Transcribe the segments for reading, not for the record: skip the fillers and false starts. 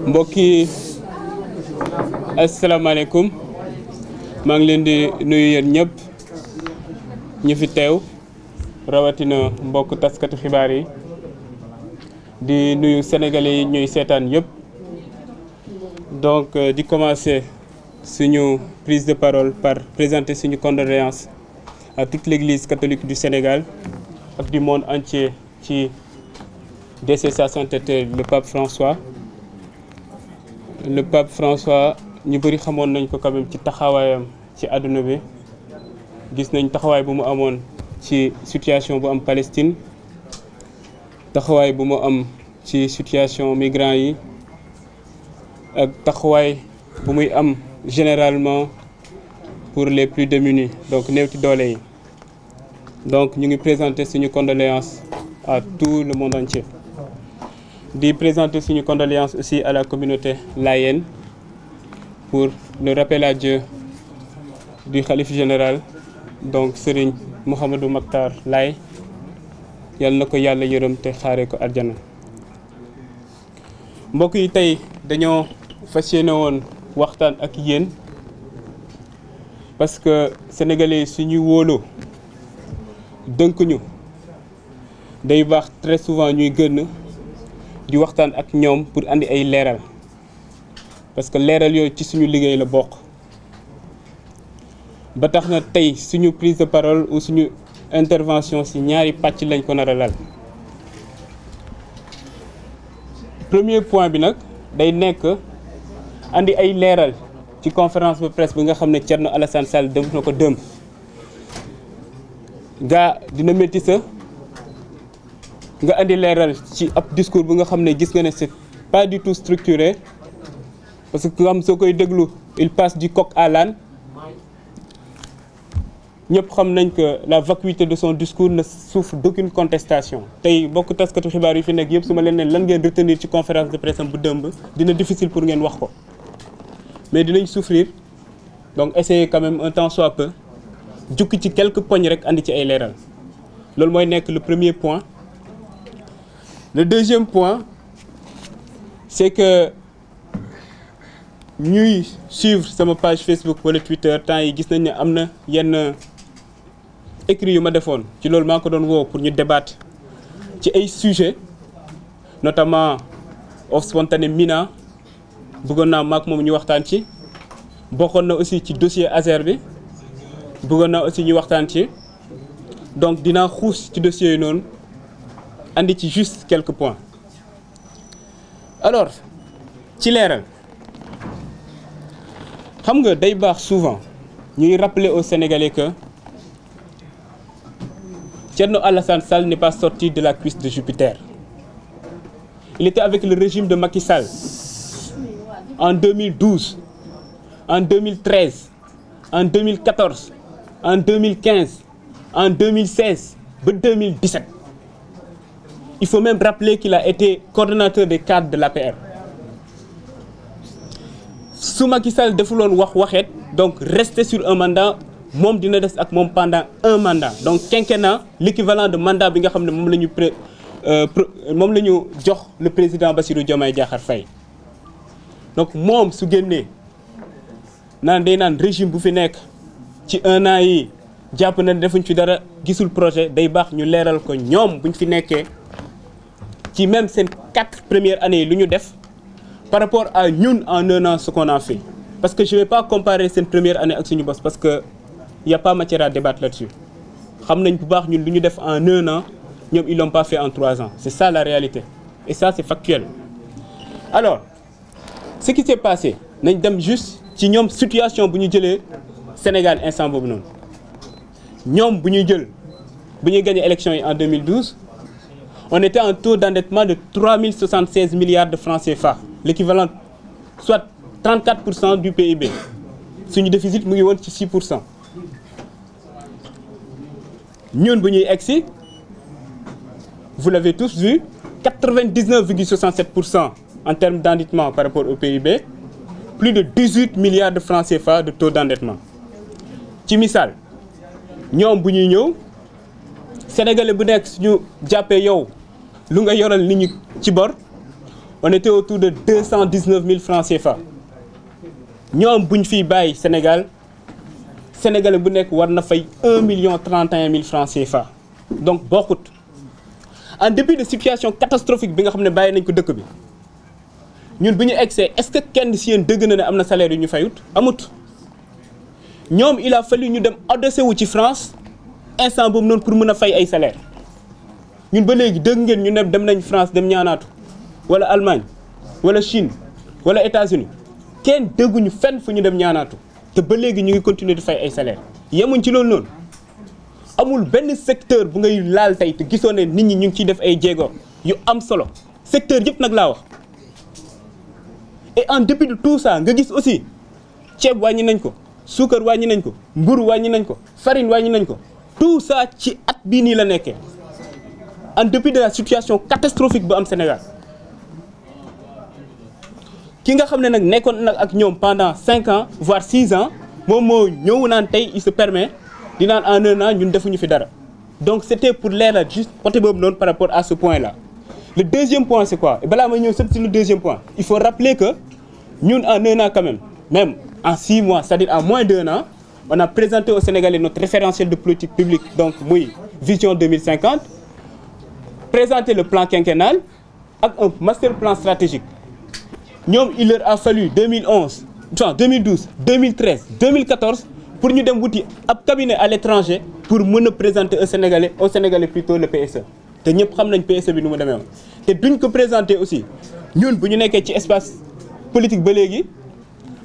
mbokk yi asalaamaaleykum maa ngi leen di nuyu yéen ñëpp ñi fi teew rawatina mbokk taskatu xibaar yi di nuyu sénégalais yi ñuy seetaan yëpp. Donc di commencer suñu prise de parole par présenter suñu condoléances à toute l'église catholique du Sénégal ak du monde entier ci décès Sa Sainteté le pape François. Le pape François ñu bëri xamoon nañ ko quand même ci taxawaayam ci àdduna bi gis nañ taxawaay bu mu amoon ci situation bu am Palestine, taxawaay bu mu am ci situation migrants yi ak taxawaay bu muy am généralement pour les plus démunis, donc néew ci doole yi. Donc ñu ngi présenter suñu condoléances à tout le monde entier. Di présenter suñu condoléances aussi à la communauté layène pour le rappel à Dieu du khalife général, donc Serigne Mouhamadou Makhtar Laye, yal na ko yàlla yërëm te xaare ko àjjana. Mbokk yi tey dañoo fas yéene woon waxtaan ak yéen parce que sénégalais suñuy wóolu dënk ñu day baax très souvent ñuy gën di waxtaan ak ñoom pour andi ay leeral parce que leeral yooyu ci suñu liggéey la bokk. ba tax na tey suñu prise de parole ou suñu intervention ci ñaari pàcc lañ ko nar a lal. Premier point bi nag day nekk andi ay leeral ci conférence de presse bi nga xam ne Thierno Alassane Sall def na ko dëmb. gaa dina métti sa nga andi leeral ci ab discours bu nga xam ne gis nga ne c'est pas du tout structuré parce que nga xam soo koy déglu il passe du coq à l'âne. ñëpp xam nañ que la vacuité de son discours ne souffre d'aucune contestation. tey bokk taskatu xibaar yi fi nekk yëpp su ma leen ne lan ngeen retenir ci conférence de presse bu dëmb dina difficile pour ngeen wax ko mais dinañ souffrir donc essayer quand même un temps soit peu jukki ci quelques points rek andi ci ay leeral. loolu mooy nekk le premier point. Le deuxième point c'est que ñuy suivre sama page Facebook wala Twitter temps yi gis nañ ne am na yenn écrit yu ma defoon ci loolu maa ko doon woo pour ñu débattre ci ay sujets notamment of spontané Mina bëggoon naa maak moom ñu waxtaan ci. bokkoon na aussi ci dossier Azer bi bëggoon naa aussi ñu waxtaan ci donc dinaa xuus ci dossier yi noonu andi ci juste quelques points. Alors ci leeral xam nga day baax souvent ñuy rappeler aux Sénégalais que Thierno Alassane Sall n'est pas sorti de la cuisse de Jupiter. Il était avec le régime de Macky Sall en 2012, en 2013, en 2014, en 2015, en 2016 ba 2017. Il faut même rappeler qu'il a été coordonnateur des cadres de l'APR. su Macky Sall defuloon waxeet donc rester sur un mandat moom dina des ak moom pendant un mandat donc quinquennat l'équivalent de mandat bi nga xam ne moom la ñu jox le président Bassirou Diomaye Diakhar Faye. donc moom su génnee naan day naan régime bu fi nekk ci un an yi jàpp na defuñ ci dara gisul projet day baax ñu leeral ko ñoom buñ fi nekkee ci même seen 4 premières années yi lu ñu def par rapport à ñun en un an ce qu'on a fait. Parce que je ne vais pas comparer cette première année avec suñu boss parce que il n'y a pas matière à débattre là-dessus. Xam nañ bu baax ñun lu ñu def en un an ñoom ils l'ont pas fait en 3 ans. C'est ça la réalité et ça c'est factuel. Alors ce qui s'est passé nañ dem juste ci ñoom situation bu ñu jëlee Sénégal instant boobu noonu ñoom bu ñuy gagné élection yi en 2012 on était en taux d'endettement de 3076 milliards de francs CFA. L'équivalent soit 34% du PIB. Suñu déficit mu ngi woon ci 6%. ñun bu ñuy egsi vous l'avez tous vu 99,67% en termes d'endettement par rapport au PIB, plus de 18 milliards de francs CFA de taux d'endettement. ci misaal ñoom bu ñuy ñëw Sénégalais bu nekk suñu jàppee yow lu nga yoral nit ñi ci bor on était autour de 219 000 francs CFA ñoom buñ fiy bàyyi Sénégal Sénégalais bu nekk war na fay 1 031 000 francs CFA donc bokkut en dépit de situation catastrophique bi nga xam ne bàyyi nañ ko dëkk bi ñun bu ñu egsee est-ce que kenn si yéen dëgg na ne am na salaire yu ñu fayut amut ñoom il a fallu ñu dem adossé wu ci France instant boobu noonu pour mën a fay ay salaire ñun ba léegi dëgg ngeen ñu ne dem nañ France dem ñaanaatu wala Allemagne wala Chine wala États-Unis kenn dégguñu fenn fu ñu dem ñaanaatu te ba léegi ñu ngi continuer di fay ay salaire yemuñ ci loolu noonu amul benn secteur bu ngay laal tey te gisoo ne nit ñi ñu ngi ciy def ay jéego yu am solo secteur yëpp nag laa wax et en dépit de tout ça nga gis aussi ceeb wàññi nañ ko suukar wàññi nañ ko mburu wàññi nañ ko farine wàññi nañ ko tout ça ci at bii nii la nekkee en dépit de la situation catastrophique bu am Sénégal ki nga xam ne nag nekkoon nag ak ñoom pendant 5 ans voire 6 ans moom moo ñëw naan tey il se permet di naan en un an ñun defuñu fi dara donc c'était pour leeral juste côté boobu noonu par rapport à ce point là. Le deuxième point c'est quoi et balaa may ñëw sur le deuxième point il faut rappeler que ñun en un an quand même en 6 mois c'est-à-dire en moins d'1 an on a présenté aux Sénégalais notre référentiel de politique publique donc muy vision 2050 présenté le plan quinquennal ak un master plan stratégique ñoom il leur a fallu 2011 2013 2014 pour ñu dem wuti ab cabinet à l'étranger pour mën a présenter aux Sénégalais plutôt le PSE te ñëpp xam nañ PSE bi nu mu demee woon te duñ ko présenter aussi ñun bu ñu nekkee ci espace politique ba léegi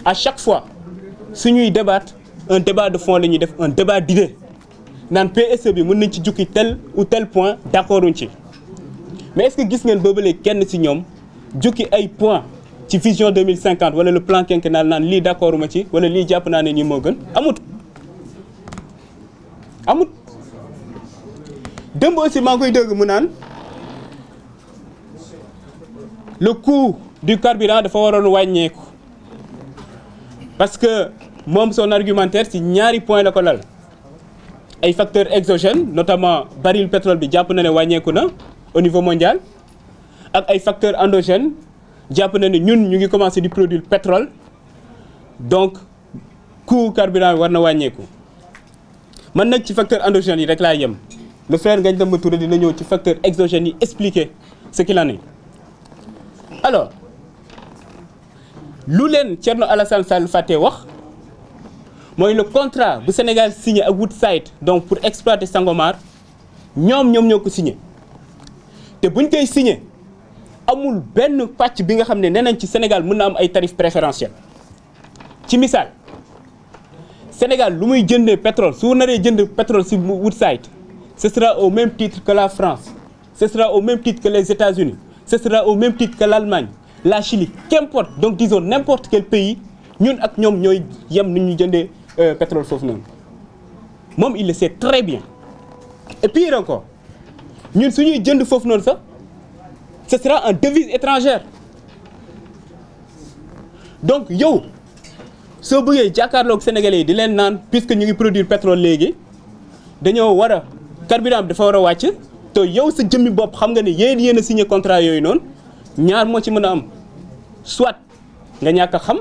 à chaque fois suñuy débattre un débat de fond la ñuy def un débat d'idées naan PSE bi mën nañ ci jukki tel ou tel point d'accorduñ ci mais est-ce que gis ngeen boobu léegi kenn ci ñoom jukki ay point ci vision 2050 wala le plan quinquennal naan lii d'accorduma ci wala lii jàpp naa ne nii moo gën amut démb aussi maa ngi koy dégg mu naan le coût du carburant dafa waroon wàññeeku parce que moom son argumentaire ci ñaari point la ko lal ay facteurs exogènes notamment baril pétrole bi jàpp na ne wàññeeku na au niveau mondial ak ay facteurs endogènes jàpp na ne ñun ñu ngi commencer di produire pétrole donc coût carburant bi war na wàññeeku man nag ci facteur endogène yi rek laa yem le frère Ngagne Demba Touré dina ñëw ci facteur exogène yi expliquer ce qu'il en est alors lu leen Thierno Alassane Sall fàtte wax mooy le contrat bu Sénégal signé ak Woodside donc pour exploiter Sangomar ñoom ñoo ko signé te buñ koy signé amul benn pàcc bi nga xam ne nee nañ ci Sénégal mën na am ay tarifs préférentiels ci misaal Sénégal lu muy jëndee pétrole su naree jënd pétrole ci Woodside ce sera au même titre que la France ce sera au même titre que les États-Unis ce sera au même titre que l'Allemagne la Chine qu'importe donc disons n'importe quel pays ñun ak ñoom ñooy yem ni ñu jëndee pétrole foofu noonu moom il le sait très bien et pire encore ñun suñuy jënd foofu noonu sax ce sera en devise étrangère donc yow soo bëggee jàkkaarloog Sénégalais yi di leen naan puisque ñu ngi produire pétrole léegi dañoo war a carburant bi dafa war a wàcc te yow sa jëmmi bopp xam nga ne yéen a signé contrat yooyu noonu ñaar moo ci mën a am soit nga ñàkk a xam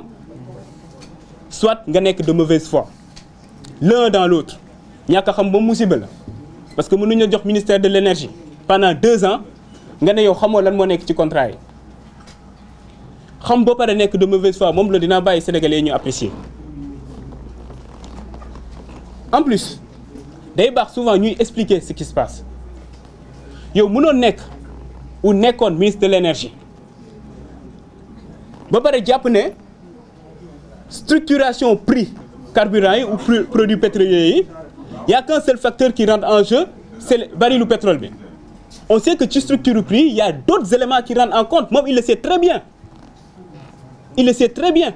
soit nga nekk de mauvaise foi l'un dans l'autre ñàkk a xam ba musiba la parce que mënuñu jox ministère de l'énergie pendant 2 ans nga ne yow xamoo lan moo nekk ci contrat yi xam ba pare nekk de mauvaise foi moom la dinaa bàyyi Sénégalais yi ñu apprécier en plus day baax souvent ñuy expliquer ce qui se passe yow mënoon nekk ou nekkoon ministre de l'énergie ba pare jàpp ne structuration prix carburant yi ou produits pétroliers yi y a qu'un seul facteur qui rentre en jeu c'est le barilu pétrole bi on sait que ci structure prix il y a d'autres éléments qui rentrent en compte moom il le sait très bien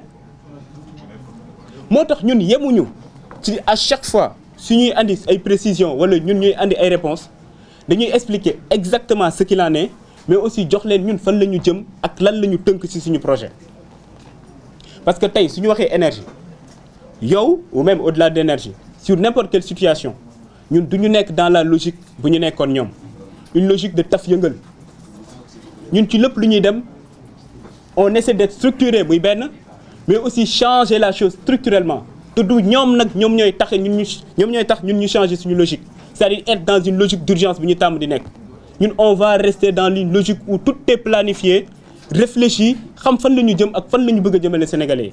moo tax ñun yemuñu ci à chaque fois su ñuy andi ay précisions wala ñun ñuy andi ay réponses dañuy expliquer exactement ce qu'il en est mais aussi jox leen ñun fan la ñu jëm ak lan la ñu tënk ci suñu projet parce que tey su ñu waxee énergie yow ou même au-delà d'énergie sur n'importe quelle situation ñun du ñu nekk dans la logique bu ñu nekkoon ñoom une logique de taf yëngal ñun ci lépp lu ñuy dem on essaie d'être structuré muy benn mais aussi changer la chose structurellement te du ñoom nag ñoom ñooy tax ñun ñu changer suñu logique c'est-à-dire être dans une logique d'urgence bu ñu tàmm di nekk ñun on va rester dans une logique où tout est planifié réfléchi xam fan la ñu jëm ak fan la ñu bëgg a jëmale Sénégalais yi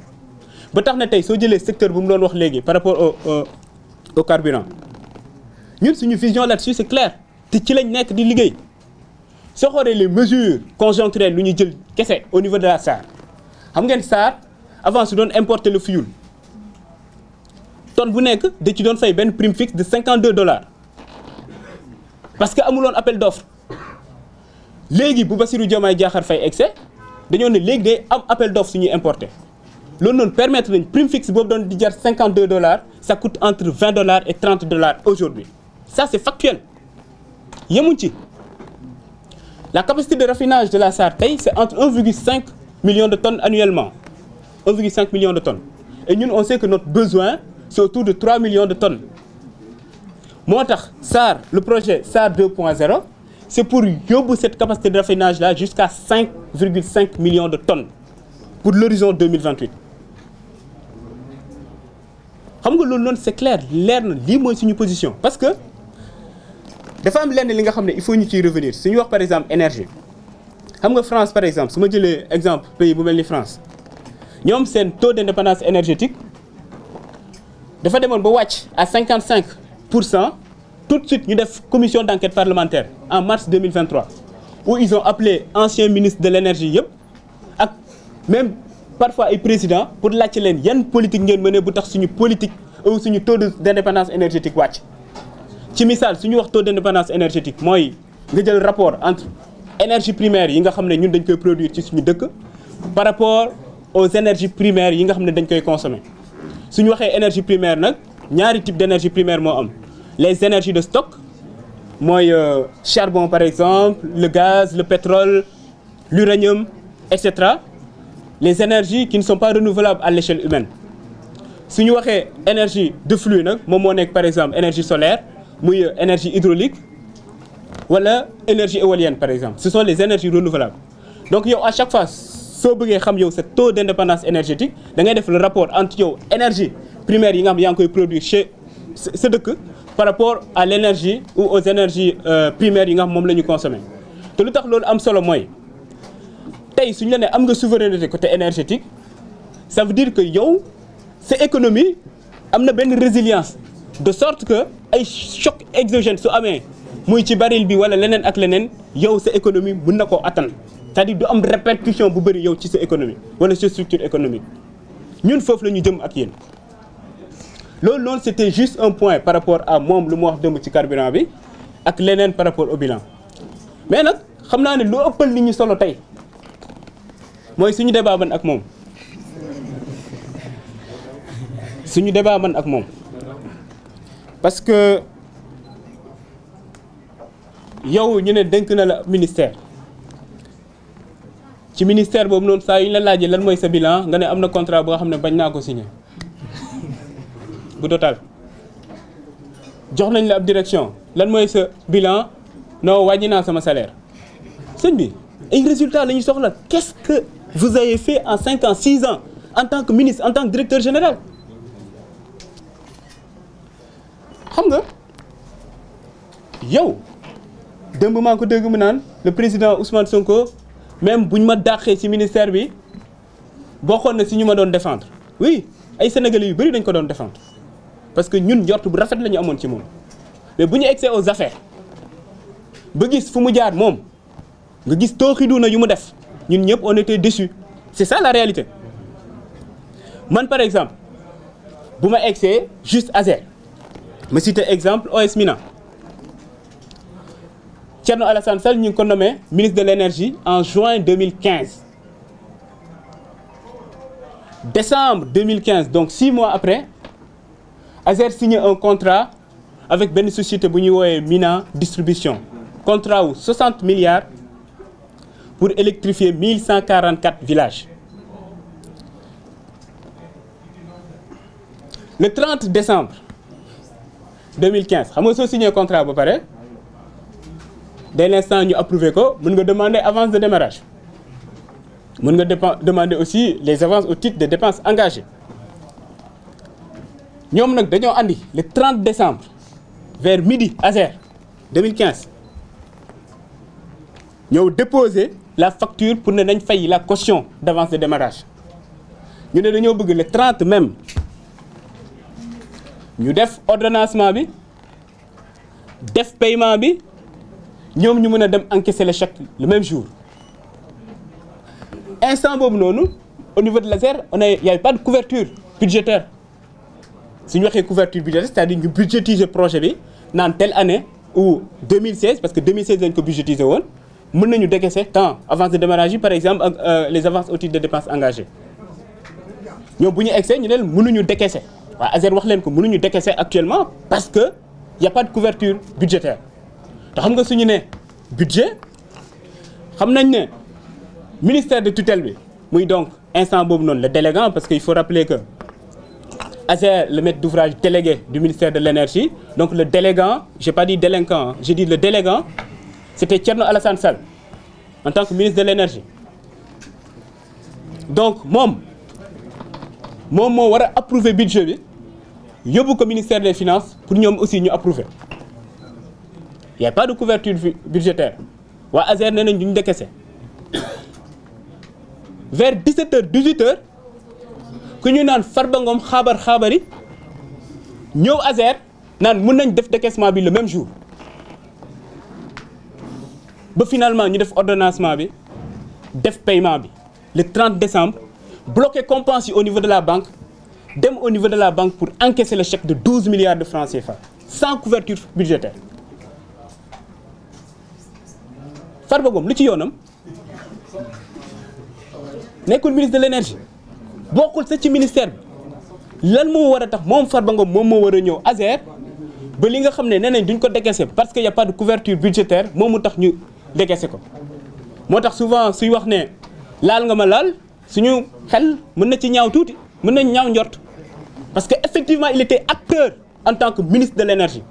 ba tax na tey soo jëlee secteur bu mu doon wax léegi par rapport au carburant ñun suñu vision là-dessus c'est clair te ci lañ nekk di liggéey soo xoolee les mesures conjoncturelles lu ñu jël kese au niveau de la SAR xam ngeen SAR avant su doon importer le fioul tonne bu nekk da ci doon fay benn prime fixe de $52 parce que amuloon appel d'offre léegi bu Bassirou Diomaye Diakhar Faye excès dañoo ne léegi day am appel d'offre suñuy importer loolu noonu permettre nañ prime fixe boobu doon di jar $52 ça coûte entre $20 et $30 aujourd'hui ça c'est factuel yemuñ ci la capacité de raffinage de la SAR tey c'est entre 1,5 million de tonnes annuellement 1,5 million de tonnes et ñun on sait que notre besoin c'est autour de 3 millions de tonnes moo tax SAR le projet SAR 2.0 c'est pour yóbbu cette capacité de raffinage là jusqu'à 5,5 millions de tonnes pour l'horizon 2028 xam nga loolu noonu c'est clair leer na lii mooy suñu position parce que dafa am lenn li nga xam ne il faut ñu ciy revenir suñu wax par exemple énergie xam nga France par exemple su ma jëlee exemple pays bu mel ni France ñoom seen taux d'indépendance énergétique dafa demoon ba wàcc à 55%. Tout de suite ñu def commission d'enquête parlementaire en mars 2023 où ils ont appelé anciens ministres de l'énergie yëpp ak même parfois ay présidents pour laajte leen yan politique ngeen mëne bu tax suñu politique ou suñu taux d'indépendance énergétique wàcc ci misaal suñu wax taux d'indépendance énergétique mooy nga jël rapport entre énergie primaire yi nga xam ne ñun dañ koy produire ci suñu dëkk par rapport aux énergies primaires yi nga xam ne dañ koy consommer suñu waxee énergie primaire nag ñaari type d'énergie primaire moo am les énergies de stock mooy charbon par exemple le gaz le pétrole l'uranium etc. les énergies qui ne sont pas renouvelables à l'échelle humaine su ñu waxee énergie de flux nag moom moo nekk par exemple énergie solaire muy énergie hydraulique wala énergie éolienne par exemple ce sont les énergies renouvelables donc yow à chaque fois soo bëggee xam yow sa taux d'indépendance énergétique da ngay def le rapport entre yow énergie primaire yi nga xam yaa ngi koy produire chez sa dëkk par rapport à l'énergie ou aux énergies primaires yi nga xam moom la ñu consommer te lu tax loolu am solo mooy tey suñu la ne am nga souveraineté côté énergétique ça veut dire que yow sa économie am na benn résilience de sorte que ay choc exogène su amee muy ci baril bi wala leneen ak leneen yow sa économie mën na koo attan c'est-à-dire du am répercussion bu bëri yow ci sa économie wala sa structure économique ñun foofu la ñu jëm ak yéen. loolu noonu c'était juste un point par rapport à moom lu mu wax dëmb ci carburant bi ak leneen par rapport au bilan mais nag xam naa ne lu ëppal nit ñi solo tey mooy suñu débat man ak moom parce que yow ñu ne dénk na la ministère ci ministère boobu noonu saa yu ñu la laajee lan mooy sa bilan nga ne am na contrat boo xam ne bañ naa ko signer bu total jox nañ la ab direction lan mooy sa bilan non wàññi naa sama salaire sëñ bi ay résultats la ñuy soxla qu'est-ce que vous avez fait en 5 ans 6 ans en tant que ministre en tant que directeur général xam nga yow démb maa ko dégg mu naan le président Ousmane Sonko même buñ ma dàqee ci ministère bi bokkoon na ci ñu ma doon défendre oui ay sénégalais yu bari dañ ko doon défendre parce que ñun njort bu rafet la ñu amoon ci moom mais bu ñu egsee aux affaires ba gis fu mu jaar moom nga gis tooxiduna yu mu def ñun ñëpp on était déçus c'est ça la réalité man par exemple bu ma egsee juste Azer ma cité exemple OS Mina Thierno Alassane Sall ñu ngi ko nommé ministre de l'énergie en juin 2015 décembre 2015 donc 6 mois après Azer signé un contrat avec benn société bu ñuy woowee Mina Distribution contrat wu 60 milliards pour électrifier 1144 villages le 30 décembre 2015 xam nga soo signé contrat ba pare dès l'instant ñu approuvé ko mën nga demander avance de démarrage mën nga demander aussi les avances au titre des dépenses engagées ñoom nag dañoo andi le 30 décembre vers midi ASER 2015 ñëw déposer la facture pour ne nañ fay la caution d'avance de démarrage ñu ne dañoo bëgg le 30 même ñu def ordonnancement bi def paiement bi ñoom ñu mën a dem encaisser le chèque le même jour instant boobu noonu au niveau de l'ASER il y avait pas de couverture budgétaire su ñu waxee couverture budgétaire c'est-à-dire ñu budgétiser projet bi naan telle année ou 2016 parce que 2016 dañ ko budgétiser woon mën nañu décaisser tant avance de démarrage yi par exemple ak les avances au titre de dépenses engagées ñoom bu ñu egsee ñu ne mënuñu décaisser waaw ASER wax leen ko mënuñu décaisser actuellement parce que y a pas de couverture budgétaire te xam nga suñu ne budget xam nañ ne ministère de tutelle bi muy donc instant boobu noonu le délégant parce que il faut rappeler que ASER le maître d'ouvrage délégué du ministère de l'énergie donc le délégant j'ai pas dit délinquant j'ai dit le délégant c'était Thierno Alassane Sall en tant que ministre de l'énergie donc moom moo war a approuver budget bi yóbbu ko ministère des finances pour ñoom aussi ñu approuver il y a pas de couverture budgétaire waa ASER nee nañ duñ décaisser vers 17h 18h ku ñu naan Farba Ngom xaabari ñëw ASER naan mën nañ def décaissement bi le même jour ba finalement ñu def ordonnancement bi def paiement bi le 30 décembre bloqué compense yi au niveau de la banque dem au niveau de la banque pour encaisser le chèque de 12 milliards de francs CFA sans couverture budgétaire Farba Ngom lu ci yoonam nekkul ministre de l'énergie bokkul sa ci ministère bi lan moo war a tax moom Farba Ngom moom moo war a ñëw ASER ba li nga xam ne nee nañ duñ ko décaisser parce que y a pas de couverture budgétaire moom mu tax ñu décaisser ko moo tax souvent suy wax ne laal nga ma laal suñu xel mën na ci ñaaw tuuti mën nañ ñaaw njort parce que effectivement il était acteur en tant que ministre de l'énergie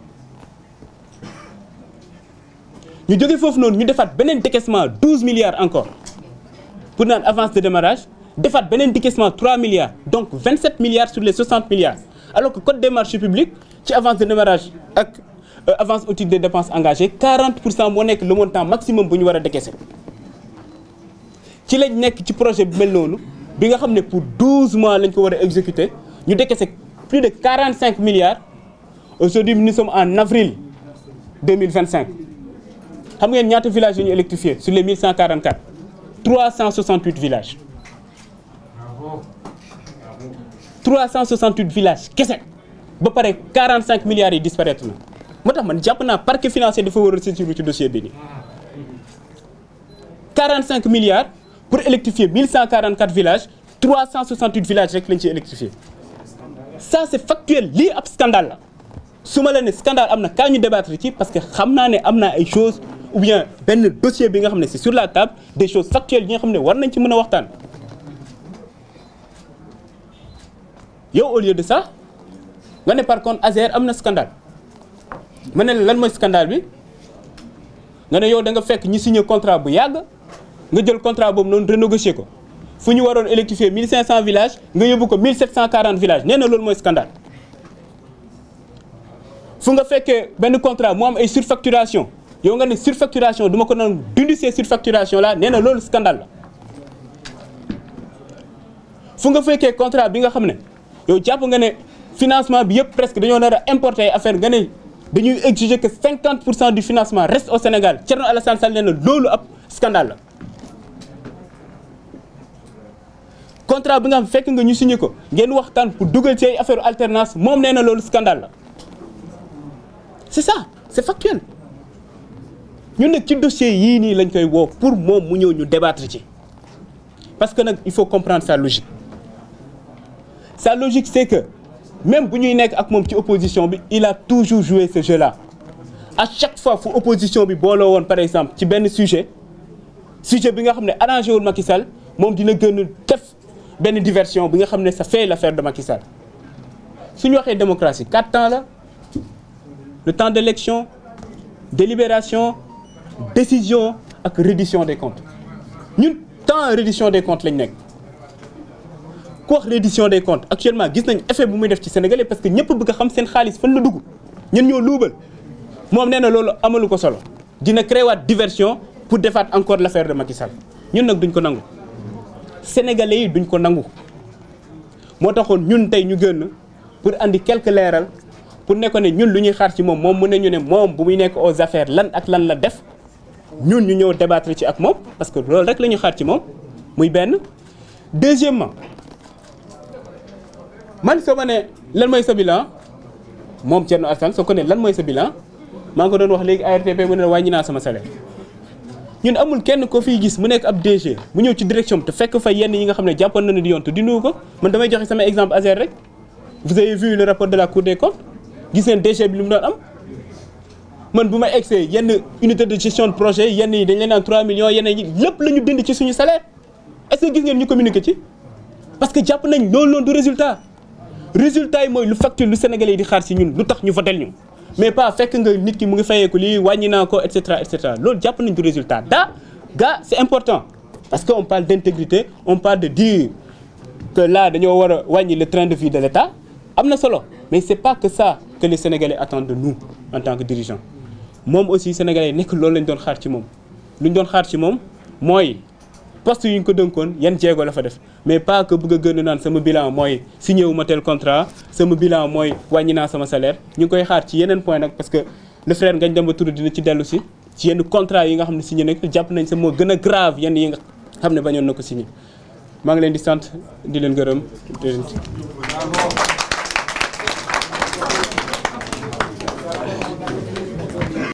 ñu jógee foofu noonu ñu defaat beneen décaissement 12 milliards encore pour naan avance de démarrage defaat beneen décaissement 3 milliards donc 27 milliards sur les 60 milliards alors que code des marchés publics ci avance de démarrage ak avance au titre des dépenses engagées 40% moo nekk le montant maximum bu ñu war a décaisser ci lañ nekk ci projet bi mel noonu bi nga xam ne pour 12 mois lañ ko war a exécuter ñu décaisser plus de 45 milliards aujourd'hui nous sommes en avril 2025 xam ngeen ñaata villages yu ñu électrifié sur les 1144 368 villages 368 villages kese ba pare 45 milliards yi disparaître na moo tax man jàpp naa parquet financier dafa war a saisir ci dossier bi nii 45 milliards pour électrifier 1144 villages 368 villages rek lañ ci électrifié ça c'est factuel lii ab scandale la su ma la ne scandale am na kaa ñu débattre ci parce que xam naa ne am naa ay choses ou bien benn dossier bi nga xam ne c'est sur la table des choses factuelles yi nga xam ne war nañ ci mën a waxtaan yow au lieu de ça nga ne par contre ASER am na scandale ma ne la lan mooy scandale bi nga ne yow da nga fekk ñi signé contrat bu yàgg nga jël contrat boobu noonu renégocier ko fu ñu waroon électrifier 1500 villages nga yóbbu ko 1740 villages nee na loolu mooy scandale fu nga fekkee benn contrat mu am ay surfacturation yow nga ne surfacturation duma ko noonu dindi ces surfacturation là nee na loolu scandale la fu nga fekkee contrat bi nga xam ne yow jàpp nga ne financement bi yëpp presque dañoo nar a importer affaire nga ne dañuy exiger que 50% du financement reste au Sénégal Thierno Alassane Sall nee na loolu ab scandale la contrat bi nga xam fekk nga ñu signé ko ngeen waxtaan pour dugal ci ay affaire alternance moom nee na loolu scandale la c'est ça c'est factuel ñun nag ci dossier yii nii lañ koy woo pour moom mu ñëw ñu débattre ci parce que nag il faut comprendre sa logique c'est que même bu ñuy nekk ak moom ci opposition bi il a toujours joué ce jeu-là à chaque fois fu opposition bi booloo woon par exemple ci benn sujet bi nga xam ne arrangé wul Macky Sall moom dina gën a def benn diversion bi nga xam ne ça fait l'affaire de Macky Sall su ñu waxee démocratie 4 temps la le temps d'élection délibération décision ak reddition des comptes ñun temps reddition des comptes lañ nekk ku wax reddition des comptes actuellement gis nañ effet bu muy def ci Sénégalais parce que ñëpp bëgg a xam seen xaalis fan la dugg ñun ñoo luubal moom nee na loolu amalu ko solo dina créer waat diversion pour defaat encore l'affaire de Macky Sall ñun nag duñ ko nangu Sénégalais yi duñ ko nangu moo taxoon ñun tey ñu gën pour andi quelques leeral pour ne ko ne ñun lu ñuy xaar ci moom mu ne ñu ne moom bu muy nekk aux affaires lan ak lan la def ñun ñu ñëw débattre ci ak moom parce que loolu rek la ñu xaar ci moom muy benn. Deuxièmement man soo ma ne lan mooy sa bilan moom Thierno Alassane soo ko ne lan mooy sa bilan maa ngi ko doon wax léegi ARTP mu ne wàññi naa sama salaire ñun amul kenn ko fiy gis mu nekk ab DG mu ñëw ci direction te fekk fa yenn yi nga xam ne jàppoon na ne di yoon te dindu ko man damay joxe sama exemple Azer rek vous avez vu le rapport de la Cour des comptes gis ngeen DG bi li mu doon am man bu ma egsee yenn unité de gestion de projet yenn yi dañ leen naan 3 millions yenn yi lépp la ñu dindi ci suñu salaire est-ce que gis ngeen ñu communiqué ci parce que jàpp nañ loolu noonu du résultat yi mooy lu facture lu Sénégalais yi di xaar si ñun lu tax ñu votel ñu mais pas fekk nga nit ki mu ngi fayeeku lii wàññi naa ko et cetera loolu jàpp nañ du résultat gars c'est important parce que on parle d'intégrité on parle de dire que là dañoo war a wàññi le train de vie de l'État am na solo mais c'est pas que ça que les Sénégalais attendent de nous en tant que dirigeants moom aussi Sénégalais nekk loolu lañ doon xaar ci moom lu ñu doon xaar ci moom mooy poste yu ñu ko dënkoon yan jéego la fa def mais pas que bëgg a gën a naan sama bilan mooy signé wu ma tel contrat sama bilan mooy wàññi naa sama salaire ñu ngi koy xaar ci yeneen point nag parce que le frère Ngagne Demba Touré dina ci dellu si ci yenn contrat yi nga xam ne signé nag jàpp nañ sa moo gën a grave yenn yi nga xam ne bañoon na ko signé maa ngi leen di sant di leen gërëm